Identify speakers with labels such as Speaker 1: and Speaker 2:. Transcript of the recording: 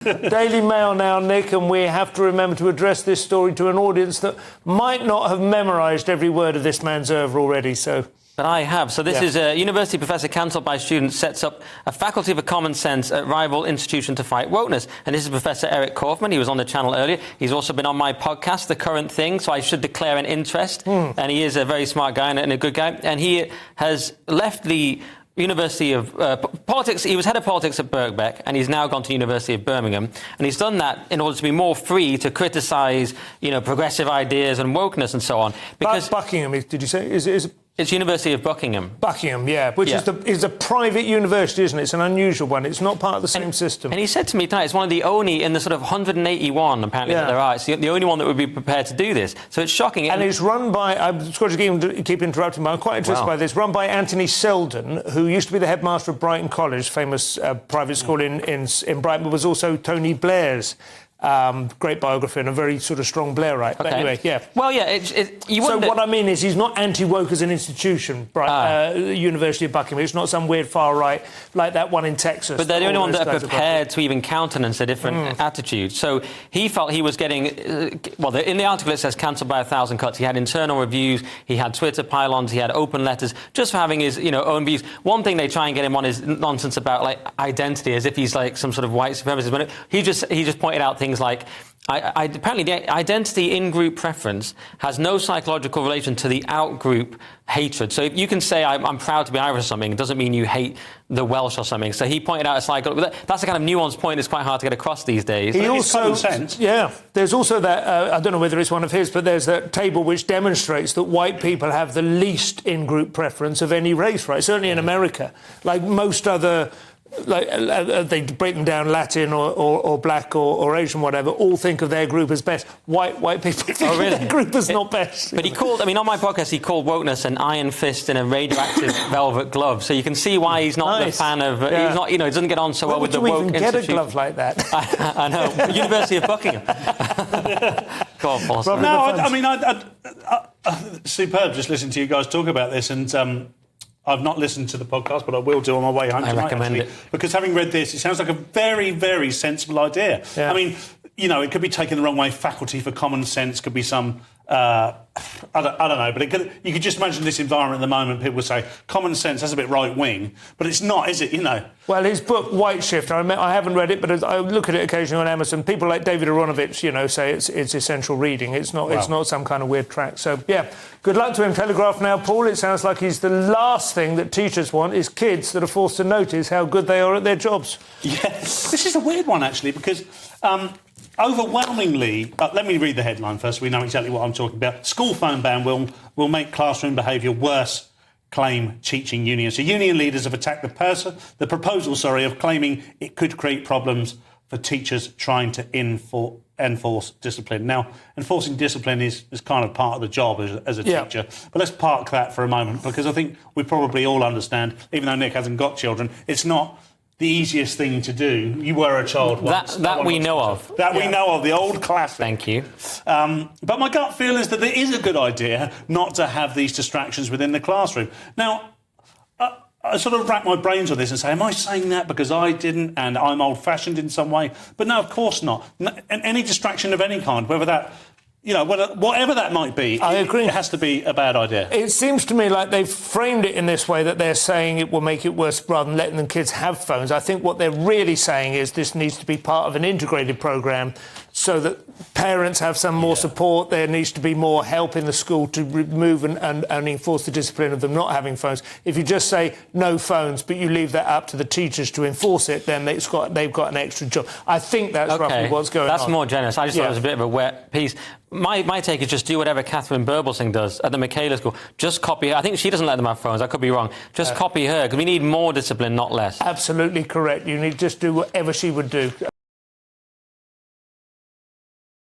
Speaker 1: Daily Mail now, Nick, and we have to remember to address this story to an audience that might not have memorised every word of this man's oeuvre already, so...
Speaker 2: But I have. So this is a university professor cancelled by students sets up a faculty for common sense at rival institution to fight wokeness. And this is Professor Eric Kaufman. He was on the channel earlier. He's also been on my podcast, The Current Thing, so I should declare an interest. And he is a very smart guy and a good guy. And he has left the University of Politics. He was head of politics at Birkbeck, and he's now gone to the University of Birmingham. And he's done that in order to be more free to criticise, progressive ideas and wokeness and so on. Because
Speaker 1: Buckingham, did you say?
Speaker 2: It's University of Buckingham.
Speaker 1: Buckingham, yeah, which is a private university, isn't it? It's an unusual one. It's not part of the same system.
Speaker 2: And he said to me tonight, it's one of the only in the sort of 181, apparently, that there are. It's the only one that would be prepared to do this. So it's shocking.
Speaker 1: And it's run by, I'm sorry to keep interrupting, but I'm quite interested by this, run by Anthony Selden, who used to be the headmaster of Brighton College, famous private school in Brighton, but was also Tony Blair's great biography and a very sort of strong Blairite. But anyway,
Speaker 2: Well,
Speaker 1: so what I mean is he's not anti-woke as an institution, University of Buckingham. It's not some weird far-right like that one in Texas.
Speaker 2: But they're the only one that are prepared to even countenance a different attitude. So he felt he was getting... in the article it says cancelled by 1,000 cuts. He had internal reviews, he had Twitter pylons, he had open letters, just for having his own views. One thing they try and get him on is nonsense about identity, as if he's like some sort of white supremacist. But he just pointed out things like apparently the identity in-group preference has no psychological relation to the out-group hatred. So if you can say I'm proud to be Irish or something, it doesn't mean you hate the Welsh or something. So he pointed out it's like that's the kind of nuanced point that's quite hard to get across these days.
Speaker 1: He also, there's also that I don't know whether it's one of his, but there's that table which demonstrates that white people have the least in-group preference of any race, right? Certainly in America, like most other. They break them down, Latin or black or Asian, whatever, all think of their group as best. White people think of their group as not best.
Speaker 2: But he called, on my podcast, he called wokeness an iron fist in a radioactive velvet glove. So you can see why he's not the fan of... He's not, he doesn't get on so well with the woke institution.
Speaker 1: Where would you even get a glove like that?
Speaker 2: I know. University of Buckingham. Go on, Paul.
Speaker 3: Superb just listening to you guys talk about this, and... I've not listened to the podcast, but I will do on my way home tonight.
Speaker 2: I recommend it.
Speaker 3: Because having read this, it sounds like a very, very sensible idea.
Speaker 1: Yeah.
Speaker 3: I mean, it could be taken the wrong way. Faculty for common sense could be some... I don't know, but you could just imagine this environment at the moment. People would say, common sense, that's a bit right-wing. But it's not, is it,
Speaker 1: Well, his book, White Shift, I haven't read it, but I look at it occasionally on Amazon. People like David Aronovich, say it's essential reading. It's not some kind of weird track. So, good luck to him. Telegraph now, Paul. It sounds like he's the last thing that teachers want is kids that are forced to notice how good they are at their jobs.
Speaker 3: Yeah, this is a weird one, actually, because... overwhelmingly, let me read the headline first so we know exactly what I'm talking about. School phone ban will make classroom behaviour worse, claim teaching unions. So union leaders have attacked the proposal of claiming it could create problems for teachers trying to enforce discipline. Now, enforcing discipline is kind of part of the job as a teacher. But let's park that for a moment, because I think we probably all understand, even though Nick hasn't got children, it's not... the easiest thing to do. You were a child once.
Speaker 2: That we know of.
Speaker 3: That we know of, the old classic.
Speaker 2: Thank you.
Speaker 3: But my gut feel is that it is a good idea not to have these distractions within the classroom. Now, I sort of rack my brains on this and say, am I saying that because I didn't and I'm old-fashioned in some way? But no, of course not. Any distraction of any kind, whether that... whatever that might be,
Speaker 1: I agree.
Speaker 3: It has to be a bad idea.
Speaker 1: It seems to me like they've framed it in this way that they're saying it will make it worse rather than letting the kids have phones. I think what they're really saying is this needs to be part of an integrated programme so that parents have some more support. There needs to be more help in the school to remove and enforce the discipline of them not having phones. If you just say no phones, but you leave that up to the teachers to enforce it, then they've got an extra job. I think that's roughly what's going on.
Speaker 2: That's more generous. I just thought it was a bit of a wet piece. My take is just do whatever Catherine Burblesing does at the Michaela School. Just copy her. I think she doesn't let them have phones. I could be wrong. Just copy her, because we need more discipline, not less.
Speaker 1: Absolutely correct. You need to just do whatever she would do.